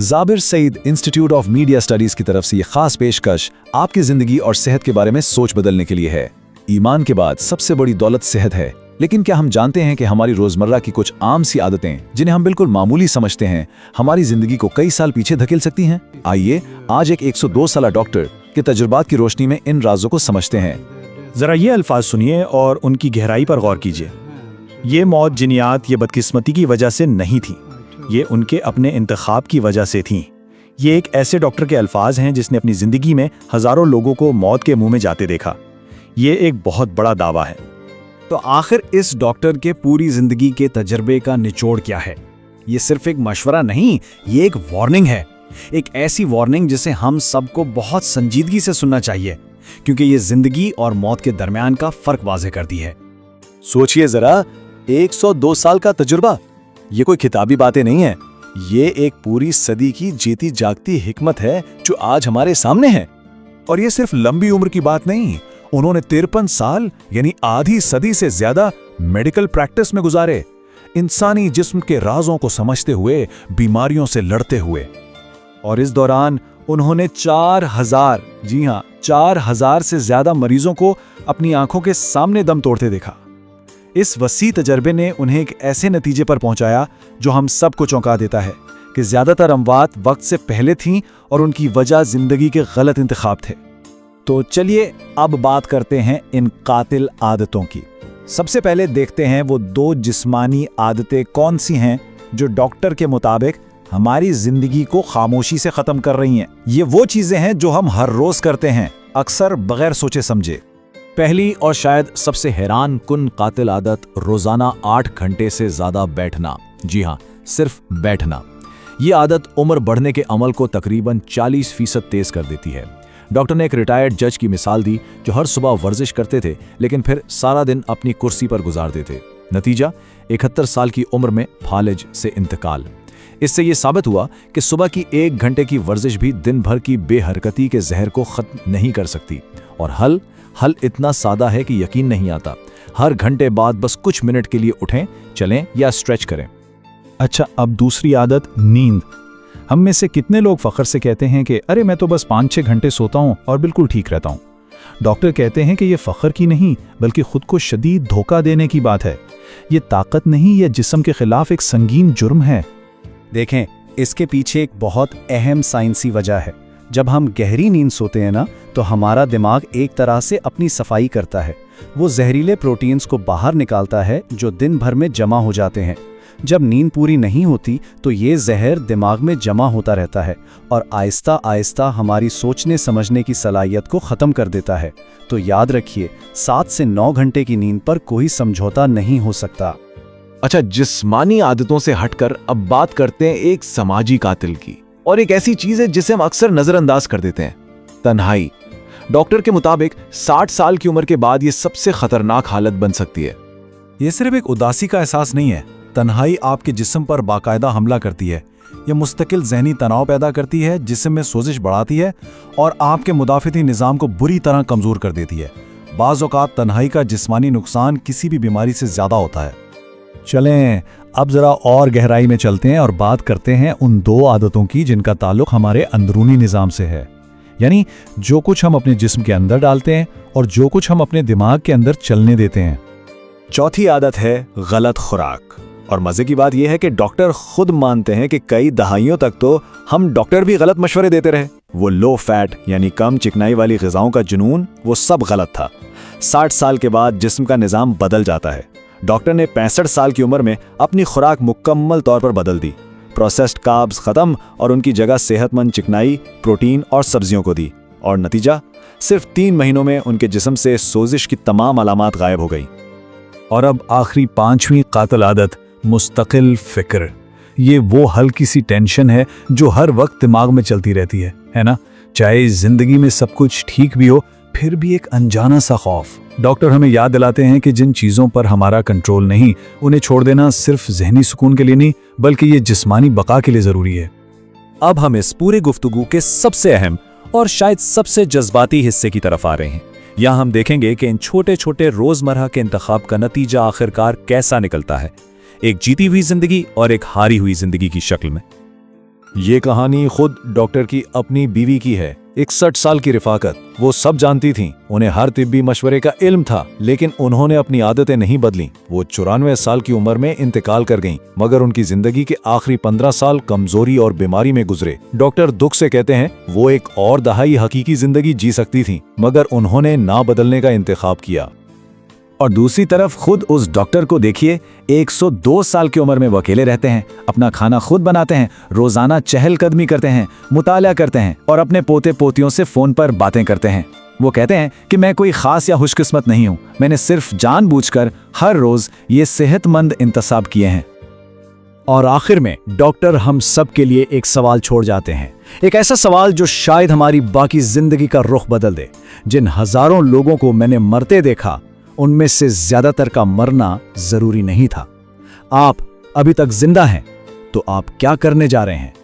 Jabir Saeed institute of media studies की तरफ से ये खास पेशकश आपकी जिंदगी और सेहत के बारे में सोच बदलने के लिए है। ईमान के बाद सबसे बड़ी दौलत सेहत है, लेकिन क्या हम जानते हैं कि हमारी रोजमर्रा की कुछ आम सी आदतें जिन्हें हम बिल्कुल मामूली समझते हैं, हमारी जिंदगी को कई साल पीछे धकेल सकती हैं? आइए आज एक 102 साला डॉक्टर के तजुर्बात की रोशनी में इन राजों को समझते हैं। जरा ये अल्फाज सुनिए और उनकी गहराई पर गौर कीजिए। ये मौत जिनियात ये बदकिस्मती की वजह से नहीं थी, ये उनके अपने इंतखाब की वजह से थी। ये एक ऐसे डॉक्टर के अल्फाज हैं जिसने अपनी जिंदगी में हजारों लोगों को मौत के मुंह में जाते देखा। ये एक बहुत बड़ा दावा है। तो आखिर इस डॉक्टर के पूरी जिंदगी के तजर्बे का निचोड़ क्या है? ये सिर्फ एक मशवरा नहीं, ये एक वार्निंग है। एक ऐसी वार्निंग जिसे हम सबको बहुत संजीदगी से सुनना चाहिए, क्योंकि ये जिंदगी और मौत के दरमियान का फर्क वाज़ेह करती है। सोचिए जरा, 102 साल का तजुर्बा, ये कोई किताबी बातें नहीं है। ये एक पूरी सदी की जीती जागती हिकमत है जो आज हमारे सामने है। और ये सिर्फ लंबी उम्र की बात नहीं, उन्होंने 53 साल यानी आधी सदी से ज्यादा मेडिकल प्रैक्टिस में गुजारे, इंसानी जिस्म के राजों को समझते हुए, बीमारियों से लड़ते हुए। और इस दौरान उन्होंने 4000, जी हां 4000 से ज्यादा मरीजों को अपनी आंखों के सामने दम तोड़ते देखा। इस वसी तजर्बे ने उन्हें एक ऐसे नतीजे पर पहुंचाया जो हम सबको चौंका देता है कि ज्यादातर अमवात वक्त से पहले थीं और उनकी वजह जिंदगी के गलत इंतखाब थे। तो चलिए अब बात करते हैं इन कातिल आदतों की। सबसे पहले देखते हैं वो 2 जिस्मानी आदतें कौन सी हैं जो डॉक्टर के मुताबिक हमारी जिंदगी को खामोशी से खत्म कर रही हैं। ये वो चीजें हैं जो हम हर रोज करते हैं, अक्सर बगैर सोचे समझे। पहली और शायद सबसे हैरान कुन कातिल आदत, रोजाना 8 घंटे से ज्यादा बैठना। जी हां, सिर्फ बैठना। ये आदत उम्र बढ़ने के अमल को तकरीबन 40% तेज कर देती है। डॉक्टर ने एक रिटायर्ड जज की मिसाल दी जो हर सुबह वर्जिश करते थे लेकिन फिर सारा दिन अपनी कुर्सी पर गुजारते थे। नतीजा, 71 साल की उम्र में फालिज से इंतकाल। इससे यह साबित हुआ कि सुबह की 1 घंटे की वर्जिश भी दिन भर की बेहरकती के जहर को खत्म नहीं कर सकती। और हल इतना सादा है कि यकीन नहीं आता। हर घंटे बाद बस कुछ मिनट के लिए उठें, चलें या स्ट्रेच करें। अच्छा, अब दूसरी आदत, नींद। हम में से कितने लोग फख्र से कहते हैं कि अरे मैं तो बस 5-6 घंटे सोता हूं और बिल्कुल ठीक रहता हूं। डॉक्टर कहते हैं कि यह फख्र की नहीं बल्कि खुद को शदीद धोखा देने की बात है। यह ताकत नहीं, यह जिस्म के खिलाफ एक संगीन जुर्म है। देखें, इसके पीछे एक बहुत अहम साइंसी वजह है। जब हम गहरी नींद सोते हैं ना, तो हमारा दिमाग एक तरह से अपनी सफाई करता है। वो जहरीले प्रोटीन्स को बाहर निकालता है जो दिन भर में जमा हो जाते हैं। जब नींद पूरी नहीं होती तो ये जहर दिमाग में जमा होता रहता है और आहिस्ता आहिस्ता हमारी सोचने समझने की सलाहियत को ख़त्म कर देता है। तो याद रखिए, 7 से 9 घंटे की नींद पर कोई समझौता नहीं हो सकता। अच्छा, जिस्मानी आदतों से हटकर अब बात करते हैं एक समाजी कातिल की, और एक ऐसी चीज है जिसे हम अक्सर नजरअंदाज कर देते हैं, तन्हाई। डॉक्टर के मुताबिक 60 साल की उम्र के बाद यह सबसे खतरनाक हालत बन सकती है। यह सिर्फ एक उदासी का एहसास नहीं है, तन्हाई आपके जिस्म पर बाकायदा हमला करती है। यह मुस्तकिल जहनी तनाव पैदा करती है, जिस्म में सोजिश बढ़ाती है और आपके मुदाफ़ती निज़ाम को बुरी तरह कमज़ोर कर देती है। बाज़ औक़ात तन्हाई का जिस्मानी नुकसान किसी भी बीमारी से ज़्यादा होता है। चलें अब ज़रा और गहराई में चलते हैं और बात करते हैं उन 2 आदतों की जिनका ताल्लुक हमारे अंदरूनी निज़ाम से है। यानी जो कुछ हम अपने जिस्म के अंदर डालते हैं और जो कुछ हम अपने दिमाग के अंदर चलने देते हैं। चौथी आदत है गलत खुराक। और मजे की बात यह है कि डॉक्टर खुद मानते हैं कि कई दहाइयों तक तो हम डॉक्टर भी गलत मशवरे देते रहे। वो लो फैट यानी कम चिकनाई वाली ग़िज़ाओं का जुनून, वो सब गलत था। 60 साल के बाद जिस्म का निज़ाम बदल जाता है। डॉक्टर ने 65 साल की उम्र में अपनी खुराक मुकम्मल तौर पर बदल दी। प्रोसेस्ड कार्ब्स खत्म और उनकी जगह सेहतमंद चिकनाई, प्रोटीन और सब्जियों को दी। और नतीजा, सिर्फ 3 महीनों में उनके जिस्म से सोजिश की तमाम अलामात गायब हो गई। और अब आखिरी 5वीं कातिल आदत, मुस्तकिल फिक्र। ये वो हल्की सी टेंशन है जो हर वक्त दिमाग में चलती रहती है ना? चाहे जिंदगी में सब कुछ ठीक भी हो, फिर भी एक अनजाना सा खौफ। डॉक्टर हमें याद दिलाते हैं कि जिन चीज़ों पर हमारा कंट्रोल नहीं, उन्हें छोड़ देना सिर्फ जहनी सुकून के लिए नहीं बल्कि ये जिस्मानी बका के लिए ज़रूरी है। अब हम इस पूरे गुफ्तगू के सबसे अहम और शायद सबसे जज्बाती हिस्से की तरफ आ रहे हैं। यहाँ हम देखेंगे कि इन छोटे छोटे रोज़मर्रा के इंतखाब का नतीजा आखिरकार कैसा निकलता है, एक जीती हुई जिंदगी और एक हारी हुई जिंदगी की शक्ल में। ये कहानी खुद डॉक्टर की अपनी बीवी की है। 61 साल की रिफाकत, वो सब जानती थीं, उन्हें हर तिब्बी मशवरे का इल्म था, लेकिन उन्होंने अपनी आदतें नहीं बदली। वो 94 साल की उम्र में इंतकाल कर गईं, मगर उनकी जिंदगी के आखिरी 15 साल कमजोरी और बीमारी में गुजरे। डॉक्टर दुख से कहते हैं वो एक और दहाई हकीकी जिंदगी जी सकती थीं, मगर उन्होंने ना बदलने का इंतखाब किया। और दूसरी तरफ खुद उस डॉक्टर को देखिए, 102 साल की उम्र में वो अकेले रहते हैं, अपना खाना खुद बनाते हैं, रोजाना चहलकदमी करते हैं, मुताला करते हैं और अपने पोते पोतियों से फोन पर बातें करते हैं। वो कहते हैं कि मैं कोई खास या खुशकिस्मत नहीं हूं, मैंने सिर्फ जानबूझकर हर रोज ये सेहतमंद इंतखाब किए हैं। और आखिर में डॉक्टर हम सब के लिए एक सवाल छोड़ जाते हैं, एक ऐसा सवाल जो शायद हमारी बाकी जिंदगी का रुख बदल दे। जिन हजारों लोगों को मैंने मरते देखा, उनमें से ज्यादातर का मरना जरूरी नहीं था। आप अभी तक जिंदा हैं, तो आप क्या करने जा रहे हैं?